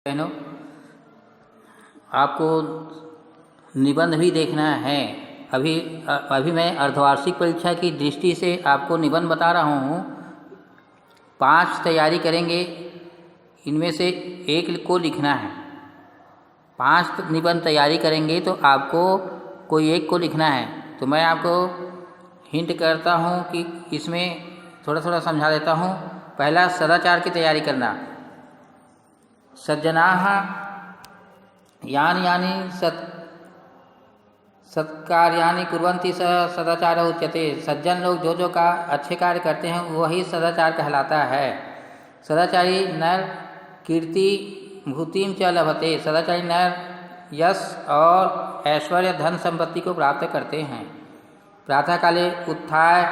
बहनों, आपको निबंध भी देखना है। अभी मैं अर्धवार्षिक परीक्षा की दृष्टि से आपको निबंध बता रहा हूँ। 5 तैयारी करेंगे, इनमें से एक को लिखना है। 5 निबंध तैयारी करेंगे तो आपको कोई एक को लिखना है। तो मैं आपको हिंट करता हूँ कि इसमें थोड़ा थोड़ा समझा देता हूँ। पहला, सदाचार की तैयारी करना। सज्जनाः यानि यानि सत्कार्याणि कुर्वन्ति स सदाचार उच्यते। सज्जन लोग जो अच्छे कार्य करते हैं वही सदाचार कहलाता है। सदाचारी नर कीर्ति भूतिम च लभते। सदाचारी नर यश और ऐश्वर्य धन संपत्ति को प्राप्त करते हैं। प्रातः काले उत्थाय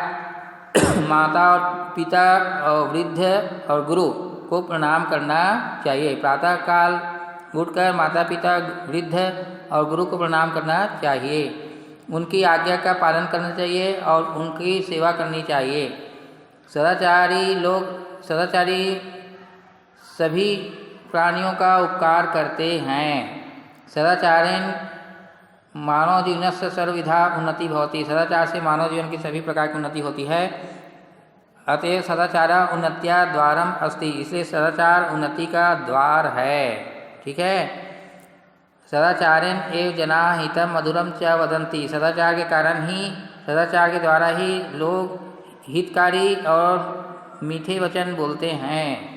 माता और पिता और वृद्ध और गुरु को प्रणाम करना चाहिए। प्रातः काल उठकर माता पिता वृद्ध और गुरु को प्रणाम करना चाहिए। उनकी आज्ञा का पालन करना चाहिए और उनकी सेवा करनी चाहिए। सदाचारी सभी प्राणियों का उपकार करते हैं। सदाचारेण मानव जीवनस्य सर्वविधा उन्नति भवति। सदाचार से मानव जीवन की सभी प्रकार की उन्नति होती है। अतएव सदाचार उन्नत्या द्वारम अस्ति। इसलिए सदाचार उन्नति का द्वार है। ठीक है। सदाचारेण एव जना हितम मधुरम च वदन्ति। सदाचार के कारण ही, सदाचार के द्वारा ही लोग हितकारी और मीठे वचन बोलते हैं।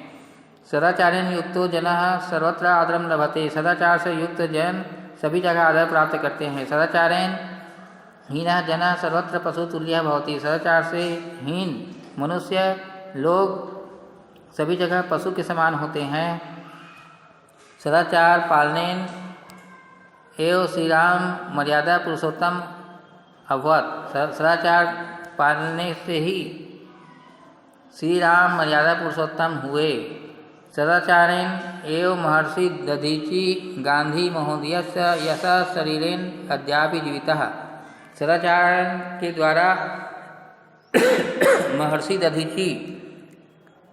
सदाचारेण युक्तो जनः सर्वत्र आदरम लभते। सदाचार से युक्त जन सभी जगह आदर प्राप्त करते हैं। सदाचारेण हीनः जनः सर्वत्र पशुतुल्यः भवति। सदाचार से हीन मनुष्य लोग सभी जगह पशु के समान होते हैं। सदाचार पालनेन एव श्री राम मर्यादा पुरुषोत्तम अभवत। सदाचार पालने से ही श्री राम मर्यादा पुरुषोत्तम हुए। सदाचारेण एव महर्षि दधीचि गांधी महोदयस्य यशः शरीरेण अद्यापि जीवितः। सदाचार के द्वारा महर्षि दधीचि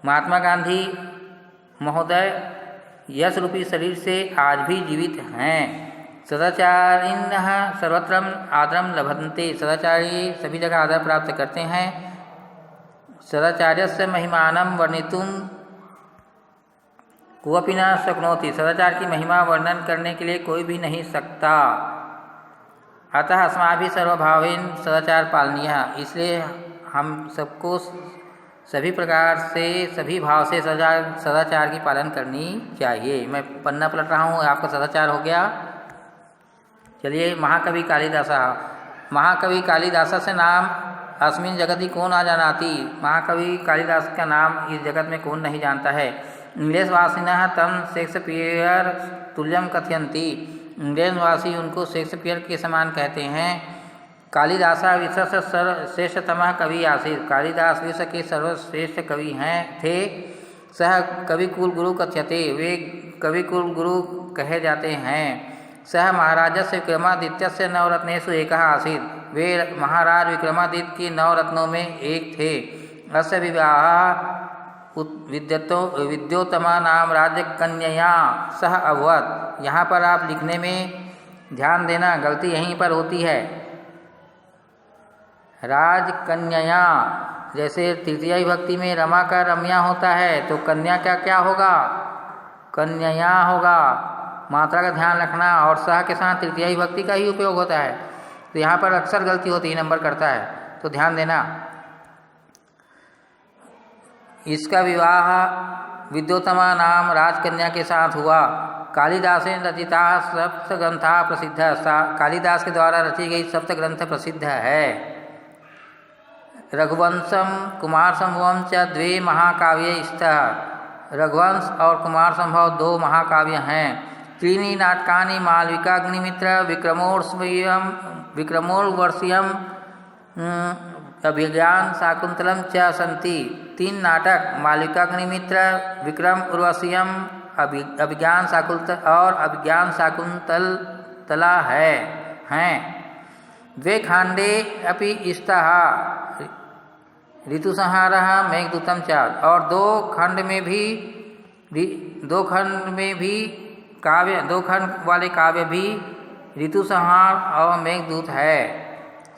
महात्मा गांधी महोदय यश रूपी शरीर से आज भी जीवित हैं। सदाचारिणः सर्वत्र आदरम लभन्ते। सदाचारी सभी जगह आदर प्राप्त करते हैं। सदाचार्यस्य महिमानं वर्णितुं कोऽपि न शक्नोति। सदाचार की महिमा वर्णन करने के लिए कोई भी नहीं सकता। अतः अस्माभिः सर्वभावेन सदाचार पालनीयः। इसलिए हम सबको सभी प्रकार से, सभी भाव से सदाचार की पालन करनी चाहिए। मैं पन्ना पलट रहा हूँ, आपका सदाचार हो गया। चलिए, महाकवि कालिदास। महाकवि कालिदास से नाम अस्मिन् जगति को न जानाति। महाकवि कालिदास का नाम इस जगत में कौन नहीं जानता है। इंग्लिशवासिनः तं शेक्सपियर तुल्यं कथयन्ति। इंग्लैंडवासी उनको शेक्सपियर के समान कहते हैं। कालिदास विश्व श्रेष्ठतमः कवि आसीत्। कालिदास विश्व के सर्वश्रेष्ठ कवि थे। सह कविकुल गुरु कथ्यते। वे कविकुल गुरु कहे जाते हैं। सह महाराजस्य विक्रमादित्यस्य नवरत्नेषु एकः आसीत्। वे महाराज विक्रमादित्य के 9 रत्नों में एक थे। अस्य विवाहः विद्योत्तमा नाम राजकन्यया सह अभवत्। यहाँ पर आप लिखने में ध्यान देना, गलती यहीं पर होती है। राजकन्यया, जैसे तृतीया विभक्ति में रमा का रम्या होता है तो कन्या का क्या होगा? कन्यया होगा। मात्रा का ध्यान रखना। और सह के साथ तृतीया विभक्ति का ही उपयोग होता है। तो यहाँ पर अक्सर गलती होती है, नंबर करता है, तो ध्यान देना। इसका विवाह विद्योत्तमा नाम राजकन्या के साथ हुआ। कालिदासेन रचिता सप्तग्रंथा प्रसिद्ध। कालिदास के द्वारा रची गई सप्तग्रंथ प्रसिद्ध है। रघुवंशम कुमार संभवम च द्वे महाकाव्ये स्तः। रघुवंश और कुमार संभव 2 महाकाव्य हैं। त्रीणि नाटकानि मालविकाग्निमित्र विक्रमोर्वशीयम अभिज्ञान शाकुंतलम च सन्ति। 3 नाटक मालविकाग्निमित्र, विक्रम उर्वशीयम, अभिज्ञान शाकुंतला हैं। द्वे खंडे अपि स्तः ऋतुसंहारः मेघदूतम च। और 2 खंड में भी काव्य, 2 खंड वाले काव्य भी ऋतु संहार और मेघदूत है।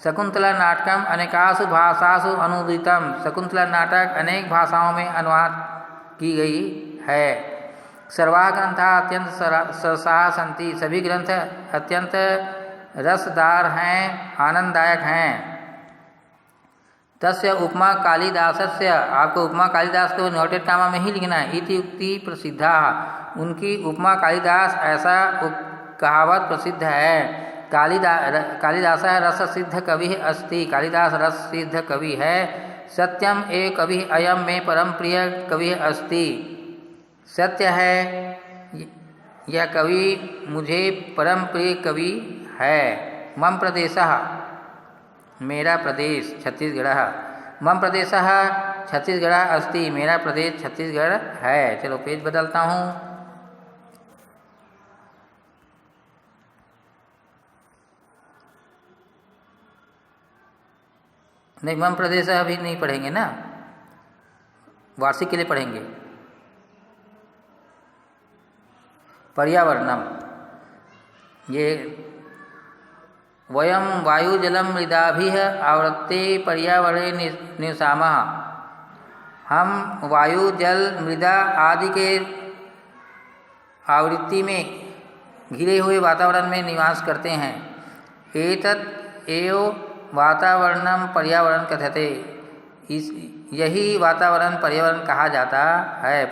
शकुंतला नाटकम अनेकासु भाषासु अनुदितम, शकुंतला नाटक अनेक भाषाओं में अनुवाद की गई है। सर्वा ग्रंथा अत्यंत सरसाः सन्ति, सभी ग्रंथ अत्यंत रसदार हैं, आनंददायक हैं। तस्य उपमा कालिदासस्य, आपको उपमा कालिदास को नोटेड कामा में ही लिखना है। इति उक्ति प्रसिद्धा, उनकी उपमा कालिदास ऐसा कहावत प्रसिद्ध है। कालिदास रस सिद्ध कवि अस्ति, कालिदास रस सिद्ध कवि है। सत्यम ए कवि अयम में परम प्रिय कवि अस्ति, सत्य है यह कवि मुझे परम प्रिय कवि है। मम प्रदेशः, मेरा प्रदेश छत्तीसगढ़, मम प्रदेशः छत्तीसगढ़ अस्ति, मेरा प्रदेश छत्तीसगढ़ है। चलो पेज बदलता हूँ। नहीं, मम प्रदेश अभी नहीं पढ़ेंगे ना, वार्षिक के लिए पढ़ेंगे। पर्यावरणम, ये वयम वायु जलम मृदाभिः आवृत्ते पर्यावरणे निवसामः, हम वायु जल मृदा आदि के आवृत्ति में घिरे हुए वातावरण में निवास करते हैं। एतत् एव वातावरणम पर्यावरण कथ्यते, इस यही वातावरण पर्यावरण कहा जाता है।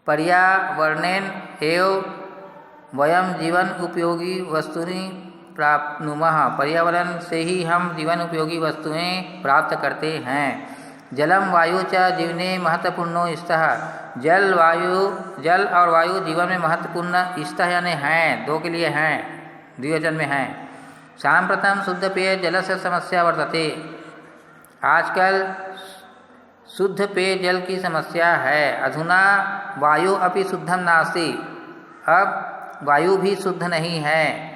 पर्यावरणेन एव वयम जीवन उपयोगी वस्तुनि प्राप्नुमः, पर्यावरण से ही हम जीवन उपयोगी वस्तुएं प्राप्त करते हैं। जलम वायु च जीवने महत्वपूर्णो स्तः, जल और वायु जीवन में महत्वपूर्ण स्तः यानी हैं, 2 के लिए हैं, द्विवचन में हैं। साम्प्रतं शुद्ध पेय जल से समस्या वर्तते, आजकल शुद्ध पेय जल की समस्या है। अधुना वायु अपि शुद्धम नास्ति, अब वायु भी शुद्ध नहीं है।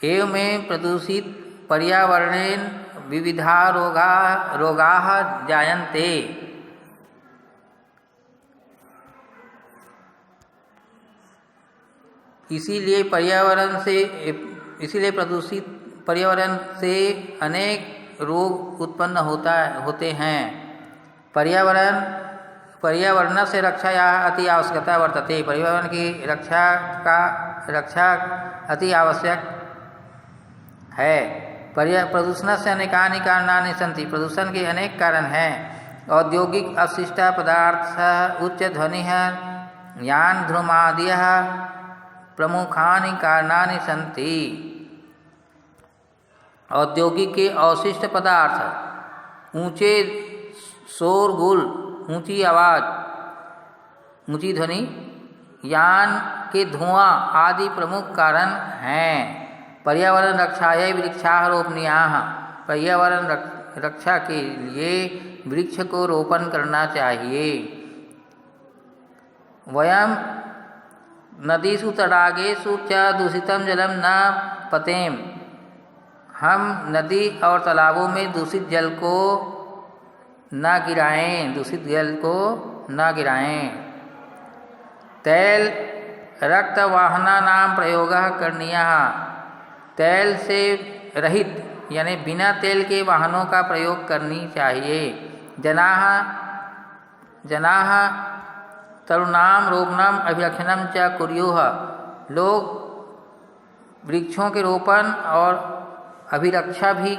एवं में प्रदूषित पर्यावरणेन विविधा रोगाः जायन्ते, इसीलिए प्रदूषित पर्यावरण से अनेक रोग उत्पन्न होते हैं। पर्यावरण से रक्षाया अति आवश्यकता वर्तते, पर्यावरण की रक्षा अति आवश्यक है। प्रदूषण से अनेकानि कारणानि सन्ति, प्रदूषण के अनेक कारण हैं। औद्योगिक अपशिष्ट पदार्थ, उच्च ध्वनि, यान ध्रुमादयः प्रमुखानि कारणानि सन्ति। औद्योगिक के अवशिष्ट पदार्थ, ऊंचे शोरगुल, ऊंची आवाज़, ऊंची ध्वनि, यान के धुआं आदि प्रमुख कारण हैं। पर्यावरण रक्षायै वृक्षाः रोपणीयाः, पर्यावरण रक्षा के लिए वृक्ष को रोपण करना चाहिए। वयम नदीषु तडागेषु च दूषितं जलम न पतेम, हम नदी और तालाबों में दूषित जल को न गिराएं, तैल रक्तवाहनानां प्रयोगः करणीयः, तैल से रहित यानी बिना तेल के वाहनों का प्रयोग करनी चाहिए। जनाः तरुणाम रोपणम अभिरक्षणम च कुर्युः, लोग वृक्षों के रोपण और अभिरक्षा भी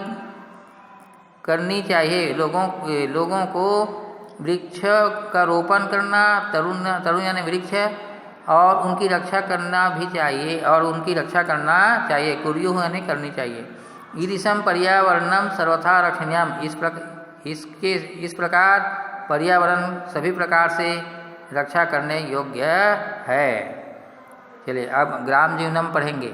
करनी चाहिए। लोगों को वृक्ष का रोपण करना, तरुण यानी वृक्ष, और उनकी रक्षा करना भी चाहिए, कुर्युः यानी करनी चाहिए। ईदृशं पर्यावरणम सर्वथा रक्षणीयम, इस प्रकार पर्यावरण सभी प्रकार से रक्षा करने योग्य है। चलिए अब ग्राम जीवनम पढ़ेंगे।